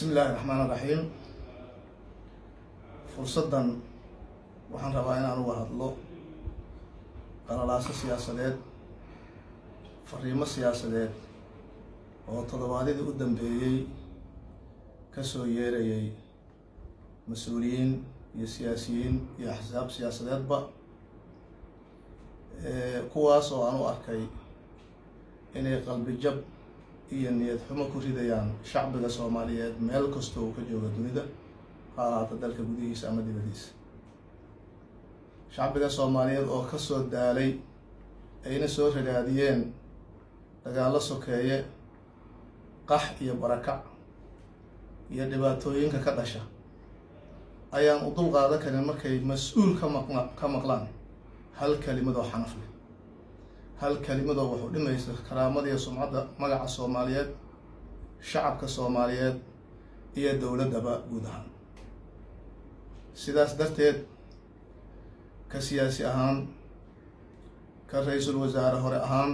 بسم الله الرحمن الرحيم. فرصدان waxaan rabaa inaan uga hadlo qalalaaso siyaasadeed, fariimo siyaasadeed oo toddobaadadii u dambeeyay ka soo yeerayay mas'uuliyiin iyo siyaasiyiin iyo axsaab siyaasadeedba kuwaas oo aan u arkay inay qalbi jab iyo niyad xumo ku ridayaan shacbiga Soomaaliyeed meel kasta oo ka jooga dunida, ha ahaato dalka gudihiisa ama dibadiisa. shacbiga Soomaaliyeed oo ka soo daalay ayna soo ragaadiyeen dagaallo sokeeye, qax iyo barakac iyo dhibaatooyinka ka dhasha, ayaan u dul qaadan karin markay mas'uul ka maqlaan hal kelimad oo xanaf leh, hal kelimad oo wax u dhimaysa karaamada iyo sumcadda magaca Soomaaliyeed, shacabka Soomaaliyeed iyo dowladaba guud ahaan. sidaas darteed ka siyaasi ahaan, ka ra'iisul wasaare hore ahaan,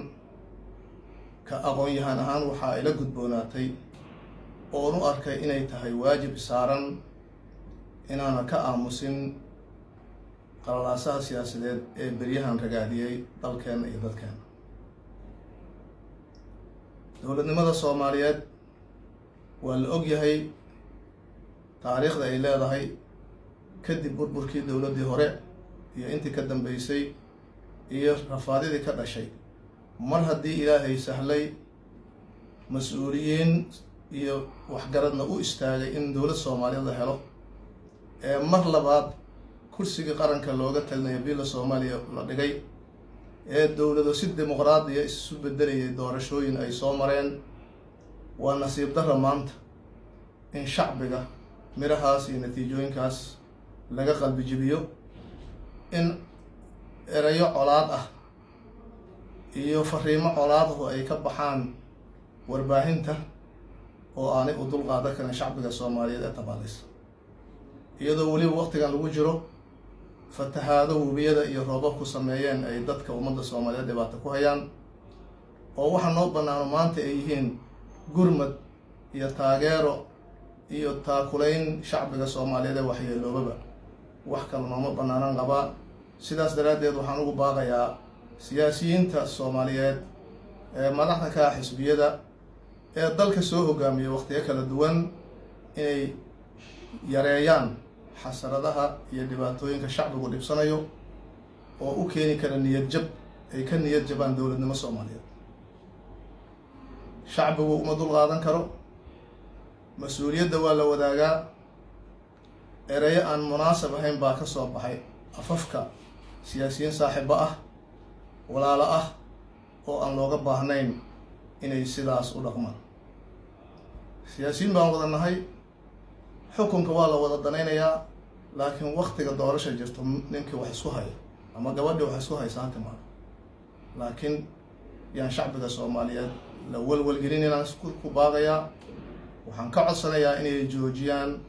ka aqoon-yahan ahaan waxaa ila gudboonaatay oon u arkay inay tahay waajib saaran inaana ka aamusin qalalaasaha siyaasadeed ee beryahan ragaadiyay dalkeena iyo dadkeena. dowladnimada Soomaaliyeed waa la og yahay taariikhda ay leedahay kadib burburkii dowladdii hore iyo intii ka dambeysay iyo rafaadidii ka dhashay. mar haddii ilaahay sahlay mas-uuliyiin iyo waxgaradna u istaagay in dowlad Soomaaliyeed la helo, ee mar labaad kursigii qaranka looga talinayo bila Soomaaliya la dhigay, ee dowlado si dimuqraadiya isu bedelayay doorashooyin ay soo mareen, waa nasiib darro maanta in shacbiga mirahaas iyo natiijooyinkaas laga qalbi jibiyo, in erayo colaad ah iyo fariimo colaad oo ay ka baxaan warbaahinta oo aanay u dul qaadan karin shacbiga Soomaaliyeed ee tabaalaysa, iyadoo weliba waqtigan lagu jiro fatahaado webiyada iyo roobabku sameeyeen ay dadka ummadda Soomaaliyeed dhibaato ku hayaan, oo waxa noo bannaano maanta ay yihiin gurmad iyo taageero iyo taakulayn shacbiga Soomaaliyeed ee waxyeeloobaba. wax kale nooma bannaanan qabaa. sidaas daraaddeed waxaan ugu baaqayaa siyaasiyiinta Soomaaliyeed ee madaxda ka ah xisbiyada ee dalka soo hogaamiya waqtiyo kala duwan inay yareeyaan xasaradaha iyo dhibaatooyinka shacbigu dhibsanayo oo u keeni kara niyad jab ay ka niyad jabaan dowladnimo Soomaaliyeed. shacbigu uma dul qaadan karo, mas-uuliyadda waa la wadaagaa. erayo aan munaasab ahayn baa ka soo baxay afafka siyaasiyiin saaxiibo ah, walaalo ah, oo aan looga baahnayn inay sidaas u dhaqmaan. siyaasiyiin baan wada nahay, xukunka waa la wada danaynayaa, laakiin waqtiga doorasha jirto ninkii wax isku haya ama gabadhii wax isku haysa halka maa, laakiin yaan shacbiga Soomaaliyeed la walwalgelin inaan ku baaqayaa. waxaan ka codsanayaa inay joojiyaan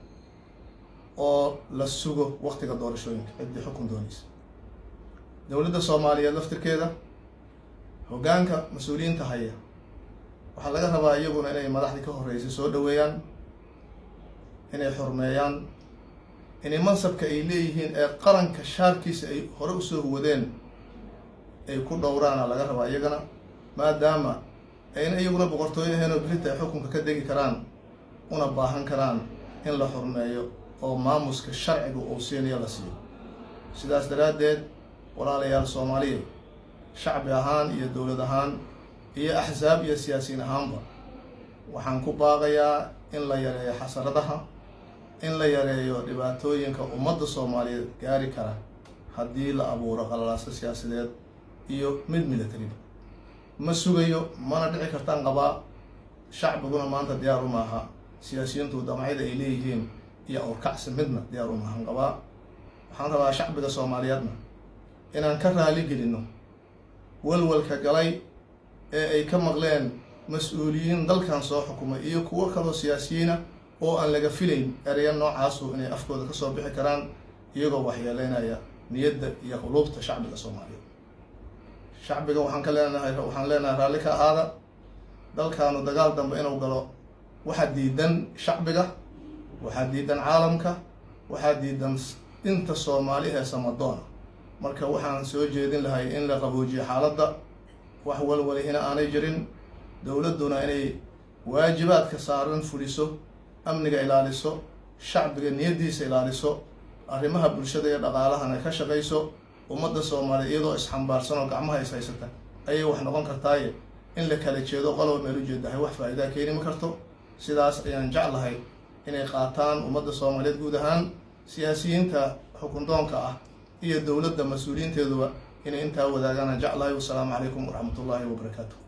oo la sugo waqtiga doorashooyinka ciddii xukun doonaysa. dowladda Soomaaliyeed laftirkeeda hoggaanka mas-uuliyiinta haya waxaa laga rabaa iyaguna inay madaxdii ka horreysay soo dhaweeyaan, inay xurmeeyaan, inay mansabka ay leeyihiin ee qaranka shaarkiisa ay hore usoo huwadeen ay ku dhowraana laga rabaa iyagana, maadaama ayna iyaguna boqortooyo ahayn oo berita ay xukunka ka degi karaan una baahan karaan in la xurmeeyo oo maamuska sharciga uu siinayo la siiyo. sidaas daraaddeed walaalayaal Soomaaliyeed, shacbi ahaan iyo dowlad ahaan iyo axsaab iyo siyaasiyiin ahaanba waxaan ku baaqayaa in la yareeyo xasaradaha, in la yareeyo dhibaatooyinka ummadda Soomaaliyeed gaari kara haddii la abuuro qalalaaso siyaasadeed iyo mid militariba. ma sugayo, mana dhici kartaan qabaa. shacbiguna maanta diyaar uma aha siyaasiyiintu damacyada ay leeyihiin iyo awrkacsi midna diyaar uma ahan qabaa. waxaan rabaa shacbiga Soomaaliyeedna inaan ka raali gelino walwalka galay ee ay ka maqleen mas-uuliyiin dalkan soo xukumay iyo kuwo kaloo siyaasiyiina oo aan laga filayn ereya noocaasu inay afkooda ka soo bixi karaan iyagoo waxyeeleynaya niyadda iyo quluubta shacbiga Soomaaliyeed. shacbiga waxaan leenahay raalli ka ahaada. dalkaanu dagaal dambe inuu galo waxa diidan shacbiga waxaa diidan caalamka, waxaa diidan inta Soomaali ee samadoona. marka waxaan soo jeedin lahay in la qaboojiyo xaaladda, wax walwalihina aanay jirin, dowladduna inay waajibaadka saaran fuliso, amniga ilaaliso, shacbiga niyadiisa ilaaliso, arrimaha bulshada iyo dhaqaalahana ka shaqayso. ummadda Soomaaliyeed iyadoo isxambaarsan oo gacmaha is haysata ayay wax noqon kartaaye in la kala jeedo qolob meel u jeedahay wax faa'iido keeni ma karto. sidaas ayaan jeclahay inay qaataan ummadda Soomaaliyeed guud ahaan, siyaasiyiinta xukundoonka ah iyo dowladda mas-uuliyiinteeduba inay intaa wadaagaan jeclahay. wassalaamu calaykum waraxmatullaahi wabarakaatuh.